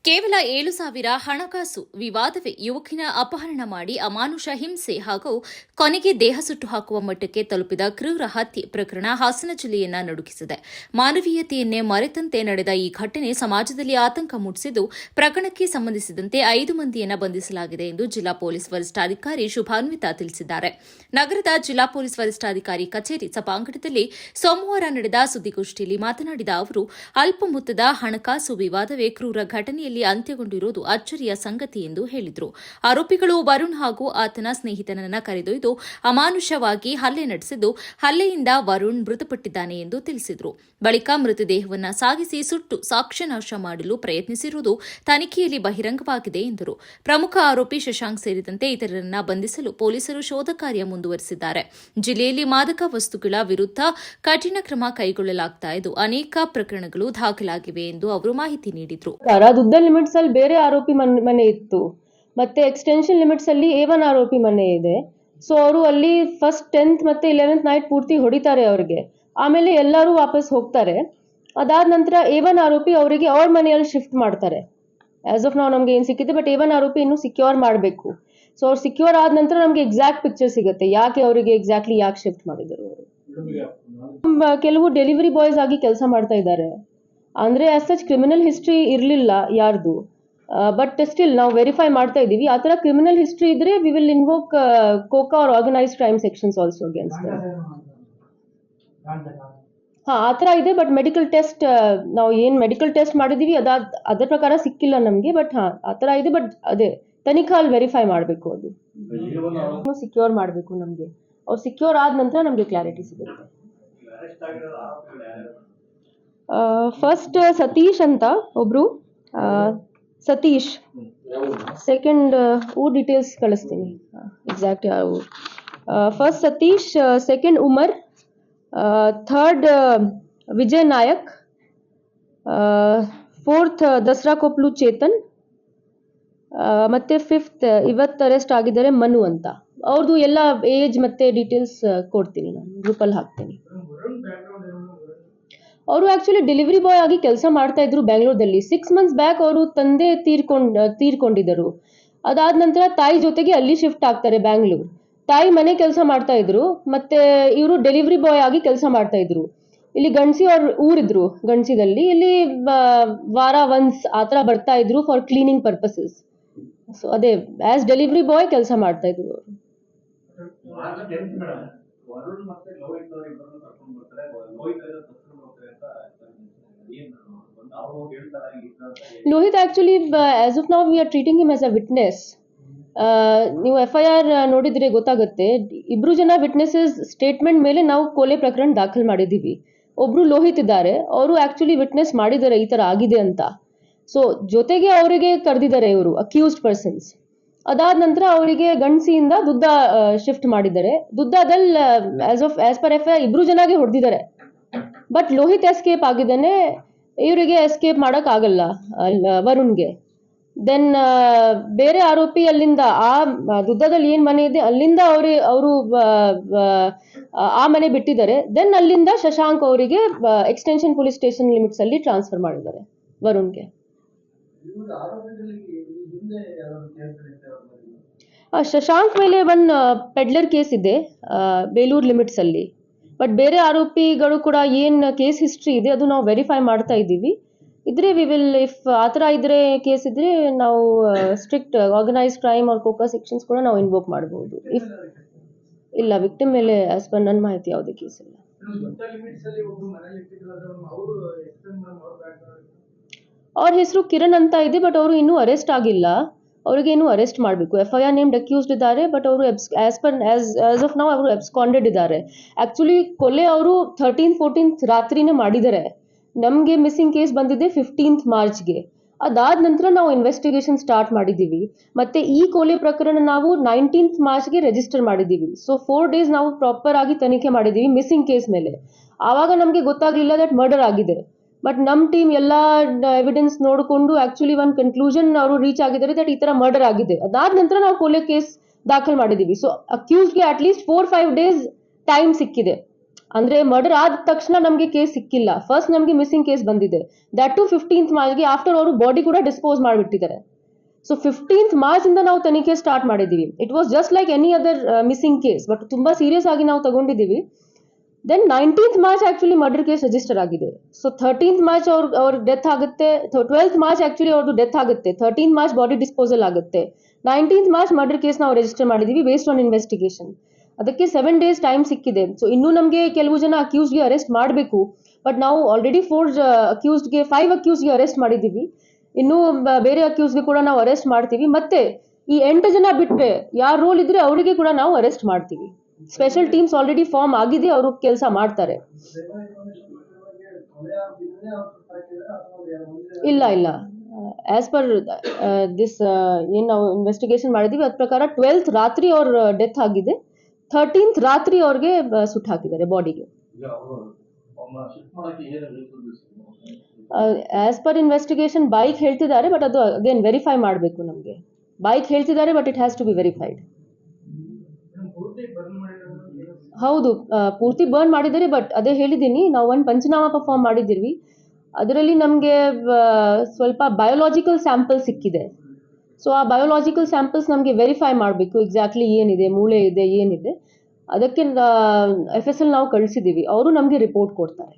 ಕೇವಲ 7,000 ಹಣಕಾಸು ವಿವಾದವೇ ಯುವಕಿನ ಅಪಹರಣ ಮಾಡಿ ಅಮಾನುಷ ಹಿಂಸೆ ಹಾಗೂ ಕೊನೆಗೆ ದೇಹ ಸುಟ್ಟು ಹಾಕುವ ಮಟ್ಟಕ್ಕೆ ತಲುಪಿದ ಕ್ರೂರ ಹತ್ಯೆ ಪ್ರಕರಣ ಹಾಸನ ಜಿಲ್ಲೆಯನ್ನ ನಡುಗಿಸಿದೆ. ಮಾನವೀಯತೆಯನ್ನೇ ಮರೆತಂತೆ ನಡೆದ ಈ ಘಟನೆ ಸಮಾಜದಲ್ಲಿ ಆತಂಕ ಮೂಡಿಸಿದ್ದು, ಪ್ರಕರಣಕ್ಕೆ ಸಂಬಂಧಿಸಿದಂತೆ 5 ಮಂದಿಯನ್ನ ಬಂಧಿಸಲಾಗಿದೆ ಎಂದು ಜಿಲ್ಲಾ ಪೊಲೀಸ್ ವರಿಷ್ಠಾಧಿಕಾರಿ ಶುಭಾನ್ವಿತಾ ತಿಳಿಸಿದ್ದಾರೆ. ನಗರದ ಜಿಲ್ಲಾ ಪೊಲೀಸ್ ವರಿಷ್ಠಾಧಿಕಾರಿ ಕಚೇರಿ ಸಭಾಂಗಣದಲ್ಲಿ ಸೋಮವಾರ ನಡೆದ ಸುದ್ದಿಗೋಷ್ಠಿಯಲ್ಲಿ ಮಾತನಾಡಿದ ಅವರು, ಅಲ್ಪ ಮೊತ್ತದ ಹಣಕಾಸು ವಿವಾದವೇ ಕ್ರೂರ ಘಟನೆಯಲ್ಲಿ ಅಂತ್ಯಗೊಂಡಿರುವುದು ಅಚ್ಚರಿಯ ಸಂಗತಿ ಎಂದು ಹೇಳಿದರು. ಆರೋಪಿಗಳು ವರುಣ್ ಹಾಗೂ ಆತನ ಸ್ನೇಹಿತನನ್ನ ಕರೆದೊಯ್ದು ಅಮಾನುಷವಾಗಿ ಹಲ್ಲೆ ನಡೆಸಿದ್ದು, ಹಲ್ಲೆಯಿಂದ ವರುಣ್ ಮೃತಪಟ್ಟಿದ್ದಾನೆ ಎಂದು ತಿಳಿಸಿದರು. ಬಳಿಕ ಮೃತದೇಹವನ್ನು ಸಾಗಿಸಿ ಸುಟ್ಟು ಸಾಕ್ಷ್ಯನಾಶ ಮಾಡಲು ಪ್ರಯತ್ನಿಸಿರುವುದು ತನಿಖೆಯಲ್ಲಿ ಬಹಿರಂಗವಾಗಿದೆ ಎಂದರು. ಪ್ರಮುಖ ಆರೋಪಿ ಶಶಾಂಕ್ ಸೇರಿದಂತೆ ಇತರರನ್ನ ಬಂಧಿಸಲು ಪೊಲೀಸರು ಶೋಧ ಕಾರ್ಯ ಮುಂದುವರೆಸಿದ್ದಾರೆ. ಜಿಲ್ಲೆಯಲ್ಲಿ ಮಾದಕ ವಸ್ತುಗಳ ವಿರುದ್ಧ ಕಠಿಣ ಕ್ರಮ ಕೈಗೊಳ್ಳಲಾಗುತ್ತಿದ್ದು, ಅನೇಕ ಪ್ರಕರಣಗಳು ದಾಖಲಾಗಿವೆ ಎಂದು ಅವರು ಮಾಹಿತಿ ನೀಡಿದರು. ಲಿಮಿಟ್ಸ್ ಅಲ್ಲಿ ಬೇರೆ ಆರೋಪಿ ಮನೆ ಇತ್ತು, ಮತ್ತೆ ಎಕ್ಸ್ಟೆನ್ಷನ್ ಲಿಮಿಟ್ಸ್ ಅಲ್ಲಿ A1 ಆರೋಪಿ ಮನೆ ಇದೆ. ಸೊ ಅವರು ಅಲ್ಲಿ ಫಸ್ಟ್ 10th ಮತ್ತೆ 11th ನೈಟ್ ಪೂರ್ತಿ ಹೊಡಿತಾರೆ ಅವ್ರಿಗೆ, ಆಮೇಲೆ ಎಲ್ಲರೂ ವಾಪಸ್ ಹೋಗ್ತಾರೆ. ಅದಾದ ನಂತರ A1 ಆರೋಪಿ ಅವರಿಗೆ ಅವ್ರ ಮನೆಯಲ್ಲಿ ಶಿಫ್ಟ್ ಮಾಡ್ತಾರೆ. ಆಸ್ ಆಫ್ ನಾವು ನಮ್ಗೆ ಏನ್ ಸಿಕ್ಕಿದೆ, ಬಟ್ A1 ಆರೋಪಿ ಇನ್ನು ಸಿಕ್ಯೂರ್ ಮಾಡಬೇಕು. ಸೊ ಅವ್ರು ಸಿಕ್ಯೂರ್ ಆದ ನಂತರ ನಮ್ಗೆ ಎಕ್ಸಾಕ್ಟ್ ಪಿಕ್ಚರ್ ಸಿಗುತ್ತೆ, ಯಾಕೆ ಅವರಿಗೆ ಎಕ್ಸಾಕ್ಟ್ಲಿ ಯಾಕೆ ಶಿಫ್ಟ್ ಮಾಡಿದ್ರು ಅವರು. ಕೆಲವು ಡೆಲಿವರಿ ಬಾಯ್ಸ್ ಆಗಿ ಕೆಲಸ ಮಾಡ್ತಾ ಇದ್ದಾರೆ. ಅಂದ್ರೆ ಆಸ್ ಸಚ್ ಕ್ರಿಮಿನಲ್ ಹಿಸ್ಟ್ರಿ ಇರಲಿಲ್ಲ ಯಾರ್ದು, ಬಟ್ ಸ್ಟಿಲ್ ನಾವು ವೆರಿಫೈ ಮಾಡ್ತಾ ಇದ್ದೀವಿ. ಆ ಥರ ಕ್ರಿಮಿನಲ್ ಹಿಸ್ಟ್ರಿ ಇದ್ರೆ we will invoke KCOCA or organised crime sections also against them. ಆ ಥರ ಇದೆ. ಬಟ್ ಮೆಡಿಕಲ್ ಟೆಸ್ಟ್ ನಾವು ಏನು ಮೆಡಿಕಲ್ ಟೆಸ್ಟ್ ಮಾಡಿದೀವಿ ಅದ್ರ ಪ್ರಕಾರ ಸಿಕ್ಕಿಲ್ಲ ನಮಗೆ. ಬಟ್ ಆ ಥರ ಇದೆ. ಬಟ್ ಅದೇ ತನಿಖಾಲ್ ವೆರಿಫೈ ಮಾಡಬೇಕು, ಅದು ಸಿಕ್ಯೂರ್ ಮಾಡಬೇಕು ನಮಗೆ. ಅವ್ರು ಸಿಕ್ಯೂರ್ ಆದ ನಂತರ ನಮಗೆ ಕ್ಲಾರಿಟಿ ಸಿಗುತ್ತೆ. ಫಸ್ಟ್ ಸತೀಶ್ ಅಂತ ಒಬ್ರು, ಸತೀಶ್. ಸೆಕೆಂಡ್ ಊರ್ ಡೀಟೇಲ್ಸ್ ಕಳಿಸ್ತೀನಿ, ಎಕ್ಸಾಕ್ಟ್ ಯಾವ ಊರು. First Satish, second Umar, third Vijay Nayak, fourth Dasara Koppalu Chetan, ಮತ್ತೆ ಫಿಫ್ತ್ ಇವತ್ತು ಅರೆಸ್ಟ್ ಆಗಿದ್ದಾರೆ ಮನು ಅಂತ. ಅವ್ರದ್ದು ಎಲ್ಲ ಏಜ್ ಮತ್ತೆ ಡೀಟೇಲ್ಸ್ ಕೊಡ್ತೀನಿ, ನಾನು ಗ್ರೂಪಲ್ಲಿ ಹಾಕ್ತೀನಿ. ಅವರು ಆಕ್ಚುಲಿ ಡೆಲಿವರಿ ಬಾಯ್ ಆಗಿ ಕೆಲಸ ಮಾಡ್ತಾ ಇದ್ರು ಬೆಂಗಳೂರಲ್ಲಿ. 6 months ಬ್ಯಾಕ್ ಅವರು ತಂದೆ ತೀರ್ಕೊಂಡಿದ್ದರು. ಅದಾದ ನಂತರ ತಾಯಿ ಜೊತೆಗೆ ಅಲ್ಲಿ ಶಿಫ್ಟ್ ಆಗ್ತಾರೆ ಬ್ಯಾಂಗ್ಳೂರ್. ತಾಯಿ ಮನೆ ಕೆಲಸ ಮಾಡ್ತಾ ಇದ್ರು, ಮತ್ತೆ ಇವರು ಡೆಲಿವರಿ ಬಾಯ್ ಆಗಿ ಕೆಲಸ ಮಾಡ್ತಾ ಇದ್ರು. ಇಲ್ಲಿ ಗಂಡ್ಸಿ ಅವ್ರ ಊರಿದ್ರು, ಗಂಡ್ಸಿದಲ್ಲಿ. ಇಲ್ಲಿ ವಾರ ಒನ್ಸ್ ಆತರ ಬರ್ತಾ ಇದ್ರು ಫಾರ್ ಕ್ಲೀನಿಂಗ್ ಪರ್ಪಸಸ್. ಸೊ ಅದೇ ಆಸ್ ಡೆಲಿವರಿ ಬಾಯ್ ಕೆಲಸ ಮಾಡ್ತಾ ಇದ್ರು ಅವರು. Lohith actually as of now we are treating him as a witness. ನೀವು FIR ನೋಡಿದ್ರೆ ಗೊತ್ತಾಗುತ್ತೆ. 2 ಜನ ವಿಟ್ನೆಸಸ್ ಸ್ಟೇಟ್ಮೆಂಟ್ ಮೇಲೆ ನಾವು ಕೊಲೆ ಪ್ರಕರಣ ದಾಖಲು ಮಾಡಿದ್ದೀವಿ. ಒಬ್ರು ಲೋಹಿತ್ ಇದ್ದಾರೆ, ಅವರು ಆಕ್ಚುಲಿ ವಿಟ್ನೆಸ್ ಮಾಡಿದ್ದಾರೆ ಈ ತರ ಆಗಿದೆ ಅಂತ. ಸೊ ಜೊತೆಗೆ ಅವರಿಗೆ ಕರೆದಿದ್ದಾರೆ ಇವರು ಅಕ್ಯೂಸ್ಡ್ ಪರ್ಸನ್ಸ್. ಅದಾದ ನಂತರ ಅವರಿಗೆ ಗಂಡ್ಸಿಯಿಂದ ದುದ್ದ ಶಿಫ್ಟ್ ಮಾಡಿದ್ದಾರೆ. ದುದ್ದದಲ್ಲಿ ಆಸ್ ಪರ್ FIR 2 ಜನಾಗೆ ಹೊಡೆದಿದ್ದಾರೆ. ಬಟ್ ಲೋಹಿತ್ ಎಸ್ಕೇಪ್ ಆಗಿದ್ದಾನೆ, ಇವರಿಗೆ ಎಸ್ಕೇಪ್ ಮಾಡಕ್ ಆಗಲ್ಲ ವರುಣ್ಗೆ. ದೆನ್ ಬೇರೆ ಆರೋಪಿ ಅಲ್ಲಿಂದ ಆ ದುದ್ದದಲ್ಲಿ ಏನ್ ಮನೆ ಇದೆ ಅಲ್ಲಿಂದ ಅವರು ಆ ಮನೆ ಬಿಟ್ಟಿದ್ದಾರೆ. ದೆನ್ ಅಲ್ಲಿಂದ ಶಶಾಂಕ್ ಅವರಿಗೆ ಎಕ್ಸ್ಟೆನ್ಷನ್ ಪೊಲೀಸ್ ಸ್ಟೇಷನ್ ಲಿಮಿಟ್ಸ್ ಅಲ್ಲಿ ಟ್ರಾನ್ಸ್ಫರ್ ಮಾಡಿದ್ದಾರೆ ವರುಣ್ಗೆ. ಶಶಾಂಕ್ ಮೇಲೆ ಒಂದು ಪೆಡ್ಲರ್ ಕೇಸ್ ಇದೆ ಬೇಲೂರು ಲಿಮಿಟ್ಸ್ ಅಲ್ಲಿ. ಬಟ್ ಬೇರೆ ಆರೋಪಿಗಳು ಕೂಡ ಏನ್ ಕೇಸ್ ಹಿಸ್ಟ್ರಿ ಇದೆ ಅದು ನಾವು ವೆರಿಫೈ ಮಾಡ್ತಾ ಇದ್ದೀವಿ. ಇದ್ರೆ ವಿ ವಿಲ್, ಇಫ್ ಆ ಥರ ಇದ್ರೆ ಕೇಸ್ ಇದ್ರೆ ನಾವು strict organised crime or KCOCA sections ಕೂಡ ನಾವು ಇನ್ವೋಕ್ ಮಾಡಬಹುದು. ಇಫ್ ಇಲ್ಲ, ವಿಕ್ಟಿಮ್ ಮೇಲೆ ಆಸ್ ಪರ್ ನನ್ನ ಮಾಹಿತಿ ಯಾವುದೇ ಕೇಸ್ ಇಲ್ಲ. ಅವ್ರ ಹೆಸರು ಕಿರಣ್ ಅಂತ ಇದೆ, ಬಟ್ ಅವರು ಇನ್ನೂ ಅರೆಸ್ಟ್ ಆಗಿಲ್ಲ. ಅವ್ರಿಗೆ ಇನ್ನೂ ಅರೆಸ್ಟ್ ಮಾಡಬೇಕು. FIR ನೇಮ್ಡ್ ಅಕ್ಯೂಸ್ಡ್ ಇದ್ದಾರೆ, ಬಟ್ ಅವರು ಆಸ್ ಆಫ್ ನಾವು ಅವರು ಅಬ್ಸ್ಕಾಂಡೆಡ್ ಇದ್ದಾರೆ. ಆಕ್ಚುಲಿ ಕೊಲೆ ಅವರು 13th 14th ರಾತ್ರಿನೇ ಮಾಡಿದ್ದಾರೆ. ನಮಗೆ ಮಿಸ್ಸಿಂಗ್ ಕೇಸ್ ಬಂದಿದೆ 15th ಮಾರ್ಚ್ಗೆ. ಅದಾದ ನಂತರ ನಾವು ಇನ್ವೆಸ್ಟಿಗೇಷನ್ ಸ್ಟಾರ್ಟ್ ಮಾಡಿದ್ದೀವಿ. ಮತ್ತೆ ಈ ಕೊಲೆ ಪ್ರಕರಣ ನಾವು 19th ಮಾರ್ಚ್ಗೆ ರಿಜಿಸ್ಟರ್ ಮಾಡಿದ್ದೀವಿ. ಸೊ 4 days ನಾವು ಪ್ರಾಪರ್ ಆಗಿ ತನಿಖೆ ಮಾಡಿದ್ದೀವಿ ಮಿಸ್ಸಿಂಗ್ ಕೇಸ್ ಮೇಲೆ. ಆವಾಗ ನಮಗೆ ಗೊತ್ತಾಗ್ಲಿಲ್ಲ ದಟ್ ಮರ್ಡರ್ ಆಗಿದೆ. ಬಟ್ ನಮ್ಮ ಟೀಮ್ ಎಲ್ಲ ಎವಿಡೆನ್ಸ್ ನೋಡಿಕೊಂಡು ಆಕ್ಚುಲಿ ಒಂದು ಕನ್ಕ್ಲೂಷನ್ ಅವರು ರೀಚ್ ಆಗಿದ್ದಾರೆ ದಟ್ ಈ ತರ ಮರ್ಡರ್ ಆಗಿದೆ. ಅದಾದ ನಂತರ ನಾವು ಕೊಲೆ ಕೇಸ್ ದಾಖಲು ಮಾಡಿದ್ದೀವಿ. ಸೊ ಅಕ್ಯೂಸ್ಡ್ಗೆ ಅಟ್ಲೀಸ್ಟ್ 4-5 days ಟೈಮ್ ಸಿಕ್ಕಿದೆ ಅಂದ್ರೆ ಮರ್ಡರ್ ಆದ ತಕ್ಷಣ ನಮಗೆ ಕೇಸ್ ಸಿಕ್ಕಿಲ್ಲ. ಫಸ್ಟ್ ನಮಗೆ ಮಿಸ್ಸಿಂಗ್ ಕೇಸ್ ಬಂದಿದೆ. ದಟ್ ಟು 15th ಮಾರ್ಚ್ಗೆ ಆಫ್ಟರ್ ಅವರು ಬಾಡಿ ಕೂಡ ಡಿಸ್ಪೋಸ್ ಮಾಡಿಬಿಟ್ಟಿದ್ದಾರೆ. ಸೊ 15th ಮಾರ್ಚ್ ಇಂದ ನಾವು ತನಿಖೆ ಸ್ಟಾರ್ಟ್ ಮಾಡಿದ್ದೀವಿ. It was just like any other missing case, but ತುಂಬಾ ಸೀರಿಯಸ್ ಆಗಿ ನಾವು ತಗೊಂಡಿದ್ದೀವಿ. Then 19th March actually murder case register ಆಗಿದೆ. ಸೊ 13th ಮಾರ್ಚ್ ಅವ್ರ ಡೆತ್ ಆಗುತ್ತೆ, 12th ಮಾರ್ಚ್ ಆಕ್ಚುಲಿ ಅವ್ರದ್ದು ಡೆತ್ ಆಗುತ್ತೆ, 13th ಮಾರ್ಚ್ ಬಾಡಿ ಡಿಸ್ಪೋಸಲ್ ಆಗುತ್ತೆ, 19th ಮಾರ್ಚ್ ಮರ್ಡರ್ ಕೇಸ್ ನಾವು ರಿಜಿಸ್ಟರ್ ಮಾಡಿದ್ದೀವಿ ಬೇಸ್ಡ್ ಆನ್ ಇನ್ವೆಸ್ಟಿಗೇಷನ್. ಅದಕ್ಕೆ 7 days ಟೈಮ್ ಸಿಕ್ಕಿದೆ. ಸೊ ಇನ್ನೂ ನಮಗೆ ಕೆಲವು ಜನ ಅಕ್ಯೂಸ್ಡ್ಗೆ ಅರೆಸ್ಟ್ ಮಾಡಬೇಕು, ಬಟ್ ನಾವು ಆಲ್ರೆಡಿ 5 ಅಕ್ಯೂಸ್ಡ್ಗೆ ಅರೆಸ್ಟ್ ಮಾಡಿದ್ದೀವಿ. ಇನ್ನೂ ಬೇರೆ ಅಕ್ಯೂಸ್ಗೆ ಕೂಡ ನಾವು ಅರೆಸ್ಟ್ ಮಾಡ್ತೀವಿ. ಮತ್ತೆ ಈ 8 ಜನ ಬಿಟ್ಟರೆ ಯಾರ ರೋಲ್ ಇದ್ರೆ ಅವರಿಗೆ ಕೂಡ ನಾವು ಅರೆಸ್ಟ್ ಮಾಡ್ತೀವಿ. ಸ್ಪೆಷಲ್ ಟೀಮ್ಸ್ ಆಲ್ರೆಡಿ ಫಾರ್ಮ್ ಆಗಿದೆ, ಅವರು ಕೆಲಸ ಮಾಡ್ತಾರೆ. ಇಲ್ಲ ಇಲ್ಲ, ಆಸ್ ಪರ್ ದಿಸ್ ಏನು ನಾವು ಇನ್ವೆಸ್ಟಿಗೇಷನ್ ಮಾಡಿದೀವಿ ಅದ್ರ ಪ್ರಕಾರ 12th ರಾತ್ರಿ ಅವ್ರ ಡೆತ್ ಆಗಿದೆ, 13th ರಾತ್ರಿ ಅವ್ರಿಗೆ ಸುಟ್ಟು ಹಾಕಿದ್ದಾರೆ ಬಾಡಿಗೆ. ಆಸ್ ಪರ್ ಇನ್ವೆಸ್ಟಿಗೇಷನ್ ಬೈಕ್ ಹೇಳ್ತಿದ್ದಾರೆ, ಬಟ್ ಅದು ಅಗೇನ್ ವೆರಿಫೈ ಮಾಡಬೇಕು ನಮಗೆ. ಬೈಕ್ ಹೇಳ್ತಿದ್ದಾರೆ, but it has to be verified. ಹೌದು, ಪೂರ್ತಿ ಬರ್ನ್ ಮಾಡಿದ್ದಾರೆ, ಬಟ್ ಅದೇ ಹೇಳಿದ್ದೀನಿ, ನಾವು ಒಂದು ಪಂಚನಾಮ ಪರ್ಫಾರ್ಮ್ ಮಾಡಿದ್ದೀವಿ. ಅದರಲ್ಲಿ ನಮಗೆ ಸ್ವಲ್ಪ ಬಯೋಲಾಜಿಕಲ್ ಸ್ಯಾಂಪಲ್ ಸಿಕ್ಕಿದೆ. ಸೊ ಆ ಬಯೋಲಾಜಿಕಲ್ ಸ್ಯಾಂಪಲ್ಸ್ ನಮಗೆ ವೆರಿಫೈ ಮಾಡಬೇಕು, ಎಕ್ಸಾಕ್ಟ್ಲಿ ಏನಿದೆ, ಮೂಳೆ ಇದೆ, ಏನಿದೆ. ಅದಕ್ಕೆ FSL ನಾವು ಕಳಿಸಿದ್ದೀವಿ, ಅವರು ನಮಗೆ ರಿಪೋರ್ಟ್ ಕೊಡ್ತಾರೆ.